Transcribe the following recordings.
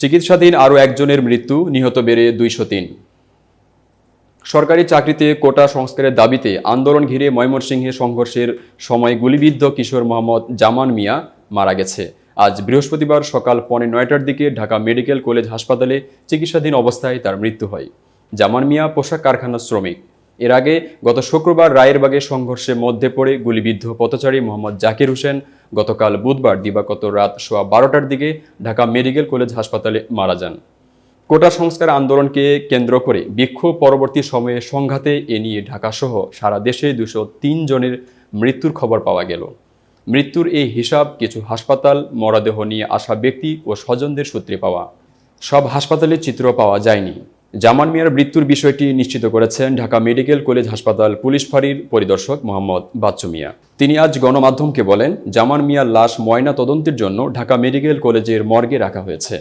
চিকিৎসাধীন আরও একজনের মৃত্যু, নিহত বেড়ে 203। সরকারি চাকরিতে কোটা সংস্কারের দাবিতে আন্দোলন ঘিরে ময়মনসিংহে সংঘর্ষের সময় গুলিবিদ্ধ কিশোর মোহাম্মদ জামান মিয়া মারা গেছে। আজ বৃহস্পতিবার সকাল 9:45টার দিকে ঢাকা মেডিকেল কলেজ হাসপাতালে চিকিৎসাধীন অবস্থায় তার মৃত্যু হয়। জামান মিয়া পোশাক কারখানার শ্রমিক। এর আগে গত শুক্রবার রায়েরবাগে সংঘর্ষে মধ্যে পড়ে গুলিবিদ্ধ পথচারী মোহাম্মদ জাকির হোসেন গতকাল বুধবার দিবাগত রাত 12:15টার দিকে ঢাকা মেডিকেল কলেজ হাসপাতালে মারা যান। কোটা সংস্কার আন্দোলনকে কেন্দ্র করে বিক্ষোভ পরবর্তী সময়ে সংঘাতে এ নিয়ে ঢাকাসহ সারা দেশে 203 জনের মৃত্যুর খবর পাওয়া গেল। মৃত্যুর এই হিসাব কিছু হাসপাতাল, মরদেহ নিয়ে আসা ব্যক্তি ও স্বজনদের সূত্রে পাওয়া। সব হাসপাতালের চিত্র পাওয়া যায়নি। জামান মিয়ার মৃত্যুর বিষয়টি নিশ্চিত করেছেন ঢাকা মেডিকেল কলেজ হাসপাতাল পুলিশ ফাঁড়ির পরিদর্শক মোহাম্মদ বাচ্চু মিয়া। তিনি আজ গণমাধ্যমকে বলেন, জামান মিয়ার লাশ ময়না তদন্তের জন্য ঢাকা মেডিকেল কলেজের মর্গে রাখা হয়েছে।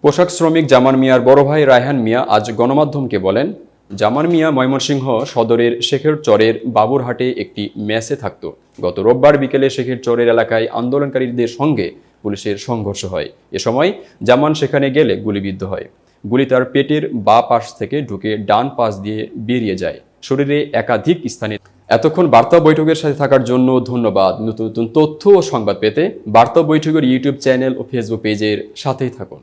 পোশাক শ্রমিক জামান মিয়ার বড় ভাই রায়হান মিয়া আজ গণমাধ্যমকে বলেন, জামান মিয়া ময়মনসিংহ সদরের শেখের চরের বাবুরহাটে একটি মেসে থাকত। গত রোববার বিকেলে শেখের চরের এলাকায় আন্দোলনকারীদের সঙ্গে পুলিশের সংঘর্ষ হয়। এ সময় জামান সেখানে গেলে গুলিবিদ্ধ হয়। গুলি তার পেটের বাঁ পাশ থেকে ঢুকে ডান পাশ দিয়ে বেরিয়ে যায়। শরীরে একাধিক স্থানে। এতক্ষণ বার্তা বৈঠকের সাথে থাকার জন্য ধন্যবাদ। নতুন নতুন তথ্য ও সংবাদ পেতে বার্তা বৈঠকের ইউটিউব চ্যানেল ও ফেসবুক পেজের সাথেই থাকুন।